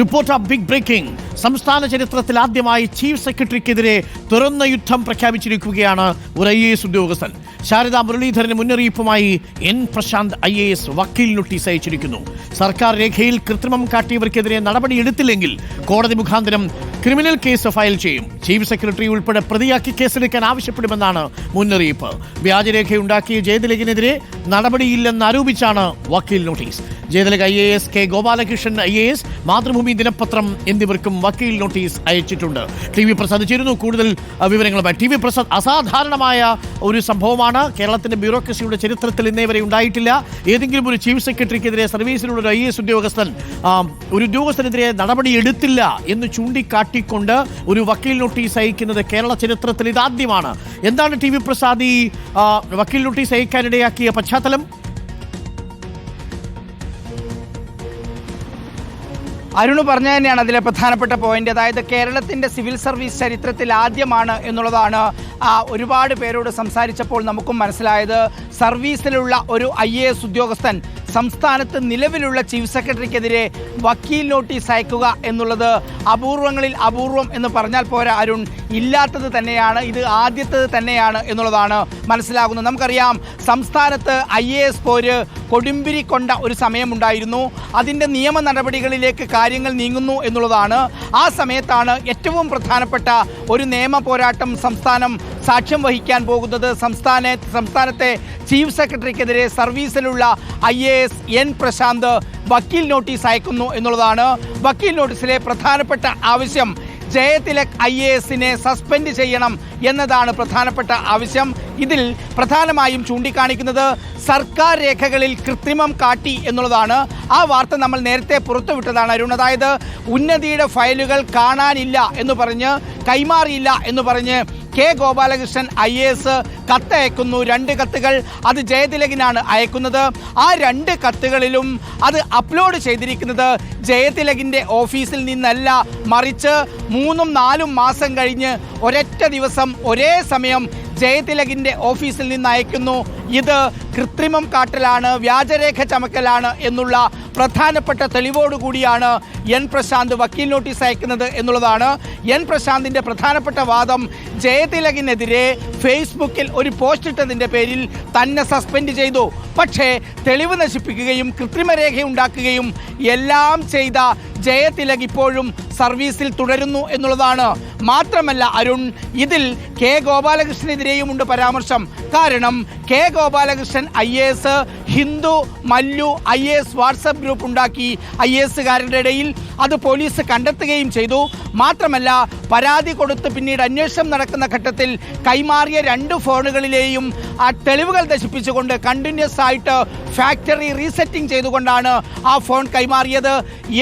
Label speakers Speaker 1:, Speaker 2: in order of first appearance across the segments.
Speaker 1: Reporter big breaking. സംസ്ഥാന ചരിത്രത്തിൽ ആദ്യമായി ചീഫ് സെക്രട്ടറിക്കെതിരെ തുറന്ന യുദ്ധം പ്രഖ്യാപിച്ചിരിക്കുകയാണ് ഒരു IAS ഉദ്യോഗസ്ഥൻ. ശാരദാ മുരളീധരന് മുന്നറിയിപ്പുമായി N പ്രശാന്ത് IAS വക്കീൽ നോട്ടീസ് അയച്ചിരിക്കുന്നു. സർക്കാർ രേഖയിൽ കൃത്രിമം കാട്ടിയവർക്കെതിരെ നടപടിയെടുത്തില്ലെങ്കിൽ കോടതി മുഖാന്തരം ക്രിമിനൽ കേസ് ഫയൽ ചെയ്യും. ചീഫ് സെക്രട്ടറി ഉൾപ്പെടെ പ്രതിയാക്കി കേസെടുക്കാൻ ആവശ്യപ്പെടുമെന്നാണ് മുന്നറിയിപ്പ്. വ്യാജരേഖയുണ്ടാക്കിയ ജയതിലകിനെതിരെ നടപടിയില്ലെന്നാരോപിച്ചാണ് വക്കീൽ notice. Jayathilak IAS, K Gopalakrishnan IAS, Mathrubhumi ദിനപത്രം എന്നിവർക്കും വക്കീൽ നോട്ടീസ് അയച്ചിട്ടുണ്ട്. TV പ്രസാദ് ചേരുന്നു കൂടുതൽ വിവരങ്ങളുമായി. TV പ്രസാദ്, അസാധാരണമായ ഒരു സംഭവമാണ്. കേരളത്തിന്റെ ബ്യൂറോക്രസിയുടെ ചരിത്രത്തിൽ ഇന്നേവരെ ഉണ്ടായിട്ടില്ല. ഏതെങ്കിലും ഒരു ചീഫ് സെക്രട്ടറിക്കെതിരെ സർവീസിലുള്ള ഒരു IAS ഉദ്യോഗസ്ഥനെതിരെ നടപടിയെടുത്തില്ല എന്ന് ചൂണ്ടിക്കാട്ടിക്കൊണ്ട് ഒരു വക്കീൽ നോട്ടീസ് അയക്കുന്നത് കേരള ചരിത്രത്തിൽ ഇതാദ്യമാണ്. എന്താണ് TV പ്രസാദ് ഈ വക്കീൽ നോട്ടീസ് അയക്കാനിടയാക്കിയ പശ്ചാത്തലം?
Speaker 2: അരുണ് പറഞ്ഞ തന്നെയാണ് അതിലെ പ്രധാനപ്പെട്ട പോയിന്റ്. അതായത് കേരളത്തിൻ്റെ സിവിൽ സർവീസ് ചരിത്രത്തിൽ ആദ്യമാണ് എന്നുള്ളതാണ് ഒരുപാട് പേരോട് സംസാരിച്ചപ്പോൾ നമുക്കും മനസ്സിലായത്. സർവീസിലുള്ള ഒരു IAS ഉദ്യോഗസ്ഥൻ സംസ്ഥാനത്ത് നിലവിലുള്ള ചീഫ് സെക്രട്ടറിക്കെതിരെ വക്കീൽ നോട്ടീസ് അയക്കുക എന്നുള്ളത് അപൂർവങ്ങളിൽ അപൂർവം എന്ന് പറഞ്ഞാൽ പോരാ അരുൺ, ഇല്ലാത്തത് തന്നെയാണ്. ഇത് ആദ്യത്തേത് തന്നെയാണ് എന്നുള്ളതാണ് മനസ്സിലാകുന്നത്. നമുക്കറിയാം, സംസ്ഥാനത്ത് IAS പോര് കൊടുമ്പിരി കൊണ്ട ഒരു സമയമുണ്ടായിരുന്നു. അതിൻ്റെ നിയമ നടപടികളിലേക്ക് കാര്യങ്ങൾ നീങ്ങുന്നു എന്നുള്ളതാണ്. ആ സമയത്താണ് ഏറ്റവും പ്രധാനപ്പെട്ട ഒരു നിയമ പോരാട്ടം സംസ്ഥാനം സാക്ഷ്യം വഹിക്കാൻ പോകുന്നത്. സംസ്ഥാനത്തെ ചീഫ് സെക്രട്ടറിക്കെതിരെ സർവീസിലുള്ള IAS N പ്രശാന്ത് വക്കീൽ നോട്ടീസ് അയക്കുന്നു എന്നുള്ളതാണ്. വക്കീൽ നോട്ടീസിലെ പ്രധാനപ്പെട്ട ആവശ്യം ജയതിലക് IASനെ സസ്പെൻഡ് ചെയ്യണം എന്നതാണ് പ്രധാനപ്പെട്ട ആവശ്യം. ഇതിൽ പ്രധാനമായും ചൂണ്ടിക്കാണിക്കുന്നത് സർക്കാർ രേഖകളിൽ കൃത്രിമം കാട്ടി എന്നുള്ളതാണ്. ആ വാർത്ത നമ്മൾ നേരത്തെ പുറത്തുവിട്ടതാണ് അരുൺ. അതായത് ഉന്നതിയുടെ ഫയലുകൾ കാണാനില്ല എന്ന് പറഞ്ഞ്, കൈമാറിയില്ല എന്ന് പറഞ്ഞ് K ഗോപാലകൃഷ്ണൻ IAS കത്തയക്കുന്നു. 2 കത്തുകൾ. അത് ജയതിലകിനാണ് അയക്കുന്നത്. ആ 2 കത്തുകളിലും അത് അപ്ലോഡ് ചെയ്തിരിക്കുന്നത് ജയതിലകിൻ്റെ ഓഫീസിൽ നിന്നല്ല, മറിച്ച് 3-4 മാസം കഴിഞ്ഞ് ഒരൊറ്റ ദിവസം ഒരേ സമയം ജയതിലകിൻ്റെ ഓഫീസിൽ നിന്ന് അയക്കുന്നു. ഇത് കൃത്രിമം കാട്ടലാണ്, വ്യാജരേഖ ചമക്കലാണ് എന്നുള്ള പ്രധാനപ്പെട്ട തെളിവോടുകൂടിയാണ് N പ്രശാന്ത് വക്കീൽ നോട്ടീസ് അയക്കുന്നത് എന്നുള്ളതാണ്. N പ്രശാന്തിൻ്റെ പ്രധാനപ്പെട്ട വാദം ജയതിലകിനെതിരെ ഫേസ്ബുക്കിൽ ഒരു പോസ്റ്റ് ഇട്ടതിൻ്റെ പേരിൽ തന്നെ സസ്പെൻഡ് ചെയ്തു. പക്ഷേ തെളിവ് നശിപ്പിക്കുകയും കൃത്രിമരേഖ ഉണ്ടാക്കുകയും എല്ലാം ചെയ്ത ജയതിലക് ഇപ്പോഴും സർവീസിൽ തുടരുന്നു എന്നുള്ളതാണ്. മാത്രമല്ല അരുൺ, ഇതിൽ K ഗോപാലകൃഷ്ണനെതിരെയുമുണ്ട് പരാമർശം. കാരണം K Gopalakrishnan IAS Hindu Mallu IAS WhatsApp group ഉണ്ടാക്കി IASകാരുടെ ഇടയിൽ. അത് പോലീസ് കണ്ടെത്തുകയും ചെയ്തു. മാത്രമല്ല, പരാതി കൊടുത്ത് പിന്നീട് അന്വേഷണം നടക്കുന്ന ഘട്ടത്തിൽ കൈമാറിയ 2 ഫോണുകളിലെയും ആ തെളിവുകൾ നശിപ്പിച്ചുകൊണ്ട് കണ്ടിന്യൂസ് ആയിട്ട് ഫാക്ടറി റീസെറ്റിംഗ് ചെയ്തുകൊണ്ടാണ് ആ ഫോൺ കൈമാറിയത്.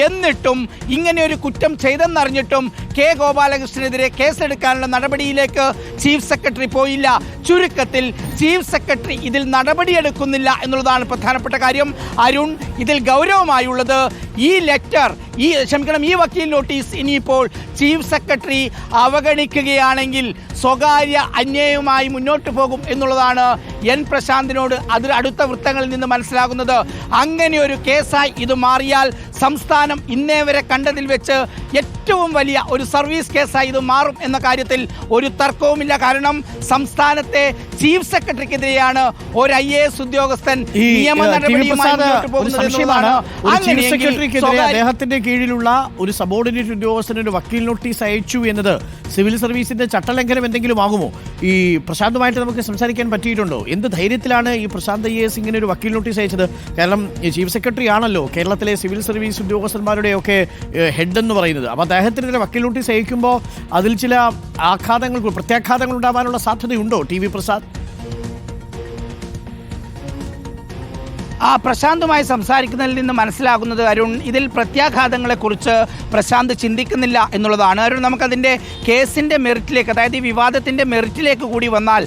Speaker 2: എന്നിട്ടും ഇങ്ങനെയൊരു കുറ്റം ചെയ്തെന്നറിഞ്ഞിട്ടും K ഗോപാലകൃഷ്ണനെതിരെ കേസെടുക്കാനുള്ള നടപടിയിലേക്ക് ചീഫ് സെക്രട്ടറി പോയില്ല. ചുരുക്കത്തിൽ ചീഫ് സെക്രട്ടറി ഇതിൽ നടപടിയെടുക്കുന്നില്ല എന്നുള്ളതാണ് പ്രധാനപ്പെട്ട കാര്യം. അരുൺ, ഇതിൽ ഗൗരവമായുള്ളത് ഈ വക്കീൽ നോട്ടീസ് ഇനിയിപ്പോൾ ചീഫ് സെക്രട്ടറി അവഗണിക്കുകയാണെങ്കിൽ സ്വകാര്യ അന്യായവുമായി മുന്നോട്ട് പോകും എന്നുള്ളതാണ് N പ്രശാന്തിനോട് അടുത്ത വൃത്തങ്ങളിൽ നിന്ന് മനസ്സിലാകുന്നത്. അങ്ങനെ ഒരു കേസായി ഇത് മാറിയാൽ സംസ്ഥാനം ഇന്നേ വരെ കണ്ടതിൽ വെച്ച് ഏറ്റവും വലിയ ഒരു സർവീസ് കേസായി ഇത് മാറും എന്ന കാര്യത്തിൽ ഒരു തർക്കവുമില്ല. കാരണം സംസ്ഥാനത്തെ ചീഫ് സെക്രട്ടറിക്കെതിരെയാണ് ഒരു IAS ഉദ്യോഗസ്ഥൻ നിയമ നടപടിയുമായി മുന്നോട്ട് പോകുന്നത്.
Speaker 1: അദ്ദേഹത്തിന്റെ കീഴിലുള്ള ഒരു സബോർഡിനേറ്റ് ഉദ്യോഗസ്ഥന് ഒരു വക്കീൽ നോട്ടീസ് അയച്ചു എന്നത് സിവിൽ സർവീസിന്റെ ചട്ടലംഘനം എന്തെങ്കിലും ആകുമോ? ഈ പ്രശാന്തുമായിട്ട് നമുക്ക് സംസാരിക്കാൻ പറ്റിയിട്ടുണ്ടോ? എന്ത് ധൈര്യത്തിലാണ് ഈ പ്രശാന്ത് IAS ഇങ്ങനെ ഒരു വക്കീൽ നോട്ടീസ് അയച്ചത്? കാരണം ഈ ചീഫ് സെക്രട്ടറി ആണല്ലോ കേരളത്തിലെ സിവിൽ സർവീസ് ഉദ്യോഗസ്ഥന്മാരുടെയൊക്കെ ഹെഡ് എന്ന് പറയുന്നത്. അപ്പോൾ അദ്ദേഹത്തിനെതിരെ വക്കീൽ നോട്ടീസ് അയക്കുമ്പോൾ അതിൽ ചില പ്രത്യാഘാതങ്ങൾ ഉണ്ടാവാനുള്ള സാധ്യതയുണ്ടോ TV പ്രസാദ്?
Speaker 2: പ്രശാന്തുമായി സംസാരിക്കുന്നതിൽ നിന്ന് മനസ്സിലാകുന്നത് അരുൺ, ഇതിൽ പ്രത്യാഘാതങ്ങളെക്കുറിച്ച് പ്രശാന്ത് ചിന്തിക്കുന്നില്ല എന്നുള്ളതാണ്. അരുൺ, നമുക്കതിൻ്റെ കേസിൻ്റെ മെറിറ്റിലേക്ക്, അതായത് ഈ വിവാദത്തിൻ്റെ മെറിറ്റിലേക്ക് കൂടി വന്നാൽ,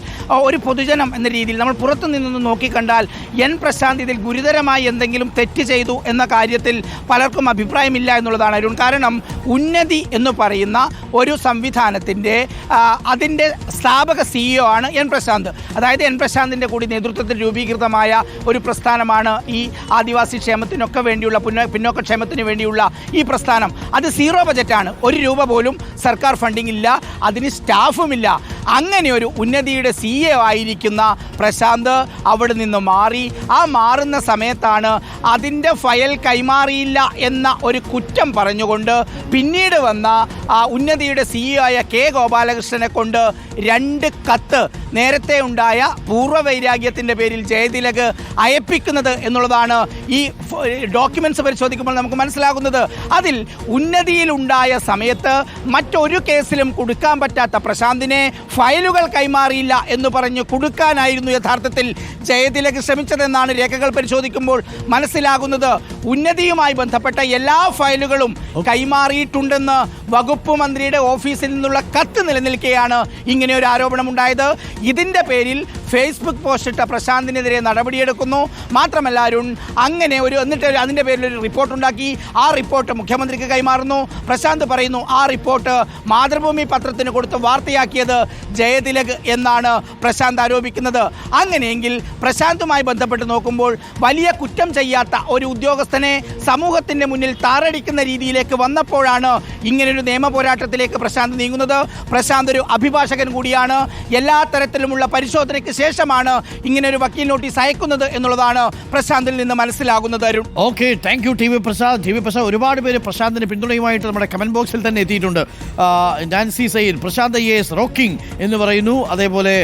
Speaker 2: ഒരു പൊതുജനം എന്ന രീതിയിൽ നമ്മൾ പുറത്തു നിന്നൊന്ന് നോക്കിക്കണ്ടാൽ N പ്രശാന്ത് ഇതിൽ ഗുരുതരമായി എന്തെങ്കിലും തെറ്റ് ചെയ്തു എന്ന കാര്യത്തിൽ പലർക്കും അഭിപ്രായമില്ല എന്നുള്ളതാണ് അരുൺ. കാരണം ഉന്നതി എന്ന് പറയുന്ന ഒരു സംവിധാനത്തിൻ്റെ അതിൻ്റെ സ്ഥാപക CEO ആണ് N പ്രശാന്ത്. അതായത് N പ്രശാന്തിൻ്റെ കൂടി നേതൃത്വത്തിൽ രൂപീകൃതമായ ഒരു പ്രസ്ഥാനമാണ് പ്രസ്ഥാനമാണ് ഈ ആദിവാസി ക്ഷേമത്തിനൊക്കെ വേണ്ടിയുള്ള പിന്നോക്ക ക്ഷേമത്തിന് വേണ്ടിയുള്ള ഈ പ്രസ്ഥാനം. അത് സീറോ ബജറ്റാണ്. ₹1 പോലും സർക്കാർ ഫണ്ടിങ് ഇല്ല, അതിന് സ്റ്റാഫുമില്ല. അങ്ങനെ ഒരു ഉന്നതിയുടെ CEO ആയിരിക്കുന്ന പ്രശാന്ത് അവിടെ നിന്ന് മാറി. ആ മാറുന്ന സമയത്താണ് അതിൻ്റെ ഫയൽ കൈമാറിയില്ല എന്ന ഒരു കുറ്റം പറഞ്ഞുകൊണ്ട് പിന്നീട് വന്ന ഉന്നതിയുടെ CEO ആയ കെ ഗോപാലകൃഷ്ണനെ കൊണ്ട് 2 കത്ത് നേരത്തെ ഉണ്ടായ പൂർവ്വവൈരാഗ്യത്തിൻ്റെ പേരിൽ ജയതിലക് അയപ്പിക്കുന്നത് എന്നുള്ളതാണ് ഈ ഡോക്യുമെൻറ്റ്സ് പരിശോധിക്കുമ്പോൾ നമുക്ക് മനസ്സിലാകുന്നത്. അതിൽ ഉന്നതിയിലുണ്ടായ സമയത്ത് മറ്റൊരു കേസിലും കൊടുക്കാൻ പറ്റാത്ത പ്രശാന്തിനെ ഫയലുകൾ കൈമാറിയില്ല എന്ന് പറഞ്ഞ് കൊടുക്കാനായിരുന്നു യഥാർത്ഥത്തിൽ ജയതിലക് ശ്രമിച്ചതെന്നാണ് രേഖകൾ പരിശോധിക്കുമ്പോൾ മനസ്സിലാകുന്നത്. ഉന്നതിയുമായി ബന്ധപ്പെട്ട എല്ലാ ഫയലുകളും കൈമാറിയിട്ടുണ്ടെന്ന് വകുപ്പ് മന്ത്രിയുടെ ഓഫീസിൽ നിന്നുള്ള കത്ത് നിലനിൽക്കെയാണ് ഇങ്ങനെ ഒരു ആരോപണമുണ്ടായത്. ഇതിൻ്റെ പേരിൽ ഫേസ്ബുക്ക് പോസ്റ്റ് ഇട്ട പ്രശാന്തിനെതിരെ നടപടിയെടുക്കുന്നു. മാത്രമല്ല അരുൺ, അങ്ങനെ എന്നിട്ട് അതിൻ്റെ പേരിൽ ഒരു റിപ്പോർട്ട് ഉണ്ടാക്കി. ആ റിപ്പോർട്ട് മുഖ്യമന്ത്രിക്ക് കൈമാറുന്നു. പ്രശാന്ത് പറയുന്നു ആ റിപ്പോർട്ട് മാതൃഭൂമി പത്രത്തിന് കൊടുത്ത് വാർത്തയാക്കിയത് ജയതിലക് എന്നാണ് പ്രശാന്ത് ആരോപിക്കുന്നത്. അങ്ങനെയെങ്കിൽ പ്രശാന്തുമായി ബന്ധപ്പെട്ട് നോക്കുമ്പോൾ വലിയ കുറ്റം ചെയ്യാത്ത ഒരു ഉദ്യോഗസ്ഥനെ സമൂഹത്തിൻ്റെ മുന്നിൽ താറടിക്കുന്ന രീതിയിലേക്ക് വന്നപ്പോഴാണ് ഇങ്ങനൊരു നിയമ പോരാട്ടത്തിലേക്ക് പ്രശാന്ത് നീങ്ങുന്നത്. പ്രശാന്ത് ഒരു അഭിഭാഷകൻ കൂടിയാണ്. എല്ലാ തരത്തിലുമുള്ള പരിശോധനയ്ക്ക് ശേഷമാണ് ഇങ്ങനെ ഒരു വക്കീൽ നോട്ടീസ് അയക്കുന്നത് എന്നുള്ളതാണ് പ്രശാന്തിൽ നിന്ന് മനസ്സിലാകുന്നത്. Arun,
Speaker 1: okay, thank you T V Prasad. ഒരുപാട് പേര് പ്രശാന്തിന് പിന്തുണയുമായിട്ട് നമ്മുടെ കമന്റ് ബോക്സിൽ തന്നെ എത്തിയിട്ടുണ്ട്. നാൻസി സൈൻ, പ്രശാന്ത് IAS റോക്കിംഗ് എന്ന് പറയുന്നു. അതേപോലെ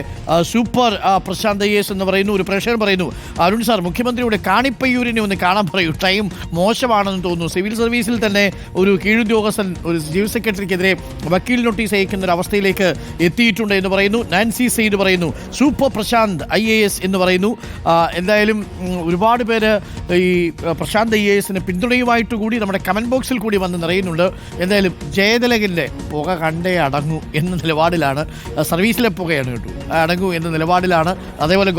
Speaker 1: സൂപ്പർ പ്രശാന്ത് IAS എന്ന് പറയുന്നു. ഒരു പ്രേക്ഷകൻ പറയുന്നു, അരുൺ സാർ മുഖ്യമന്ത്രിയുടെ കാണിപ്പയ്യൂരിനെ ഒന്ന് കാണാൻ പറയൂ, ടൈം മോശമാണെന്ന് തോന്നുന്നു. സിവിൽ സർവീസിൽ തന്നെ ഒരു കീഴുദ്യോഗസ്ഥൻ ഒരു ചീഫ് സെക്രട്ടറിക്കെതിരെ വക്കീൽ നോട്ടീസ് അയക്കുന്ന ഒരു അവസ്ഥയിലേക്ക് എത്തിയിട്ടുണ്ട് എന്ന് പറയുന്നു. നാൻസി സൈൻ പറയുന്നു സൂപ്പർ പ്രശാന്ത് IAS എന്ന് പറയുന്നു. എന്തായാലും ഒരുപാട് പേര് ഈ പ്രശാന്ത് IASന് പിന്തുണയുമായിട്ട് കൂടി നമ്മുടെ കമന്റ് ബോക്സിൽ കൂടി വന്ന് നിറയുന്നുണ്ട്. എന്തായാലും ജയതിലകിൻ്റെ പുക കണ്ടേ അടങ്ങൂ എന്ന നിലപാടിലാണ്, സർവീസിലെ പുകയാണ് കേട്ടു, അടങ്ങൂ എന്ന നിലപാടിലാണ്. അതേപോലെ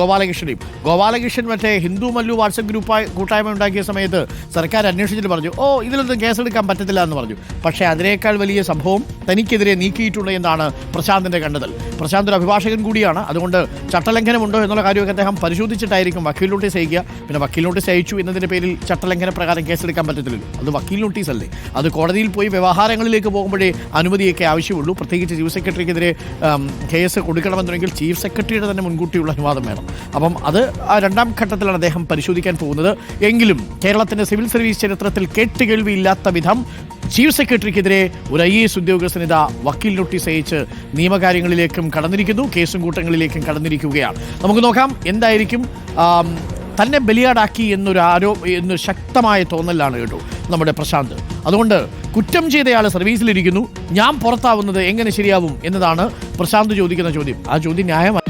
Speaker 1: ഗോപാലകൃഷ്ണൻ മറ്റേ ഹിന്ദു മല്ലു വാട്സപ്പ് കൂട്ടായ്മ ഉണ്ടാക്കിയ സമയത്ത് സർക്കാർ അന്വേഷിച്ചിട്ട് പറഞ്ഞു ഇതിലൊന്നും കേസെടുക്കാൻ പറ്റത്തില്ല എന്ന് പറഞ്ഞു. പക്ഷേ അതിനേക്കാൾ വലിയ സംഭവം തനിക്കെതിരെ നീക്കിയിട്ടുണ്ട് എന്നാണ് പ്രശാന്തിൻ്റെ കണ്ടെത്തൽ. പ്രശാന്ത് ഒരു അഭിഭാഷകൻ കൂടിയാണ്. അതുകൊണ്ട് ചട്ടലംഘനമുണ്ടോ എന്നുള്ള കാര്യമൊക്കെ അദ്ദേഹം പരിശോധിച്ചിട്ടായിരിക്കും വക്കീൽ നോട്ടീസ് അയക്കുക. പിന്നെ വക്കീൽ നോട്ടീസ് അയച്ചു എന്നതിൻ്റെ പേരിൽ ചട്ടലംഘന പ്രകാരം കേസെടുക്കാൻ പറ്റത്തില്ലല്ലോ. അത് വക്കീൽ നോട്ടീസ് അല്ലേ, അത് കോടതിയിൽ പോയി വ്യവഹാരങ്ങളിലേക്ക് പോകുമ്പോഴേ അനുമതിയൊക്കെ ആവശ്യമുള്ളൂ. പ്രത്യേകിച്ച് ചീഫ് സെക്രട്ടറിക്കെതിരെ കേസ് കൊടുക്കണമെന്നുണ്ടെങ്കിൽ ചീഫ് സെക്രട്ടറിയുടെ തന്നെ മുൻകൂട്ടിയുള്ള അനുവാദം വേണം. അപ്പം അത് രണ്ടാം ഘട്ടത്തിലാണ് അദ്ദേഹം പരിശോധിക്കാൻ പോകുന്നത്. എങ്കിലും കേരളത്തിൻ്റെ സിവിൽ സർവീസ് ചരിത്രത്തിൽ കേട്ടുകേൾവിയില്ലാത്ത വിധം ചീഫ് സെക്രട്ടറിക്കെതിരെ ഒരു IAS ഉദ്യോഗസ്ഥനിത വക്കീൽ നോട്ടീസ് അയച്ച് നിയമകാര്യങ്ങളിലേക്കും കടന്നിരിക്കുന്നു, കേസും കൂട്ടങ്ങളിലേക്കും കടന്നിരിക്കുകയാണ്. നമുക്ക് നോക്കാം എന്തായിരിക്കും. തന്നെ ബലിയാടാക്കി എന്നൊരു ശക്തമായ തോന്നലാണ് കേട്ടോ നമ്മുടെ പ്രശാന്ത്. അതുകൊണ്ട് കുറ്റം ചെയ്തയാൾ സർവീസിലിരിക്കുന്നു, ഞാൻ പുറത്താവുന്നത് എങ്ങനെ ശരിയാവും എന്നതാണ് പ്രശാന്ത് ചോദിക്കുന്ന ചോദ്യം. ആ ചോദ്യം ന്യായമായി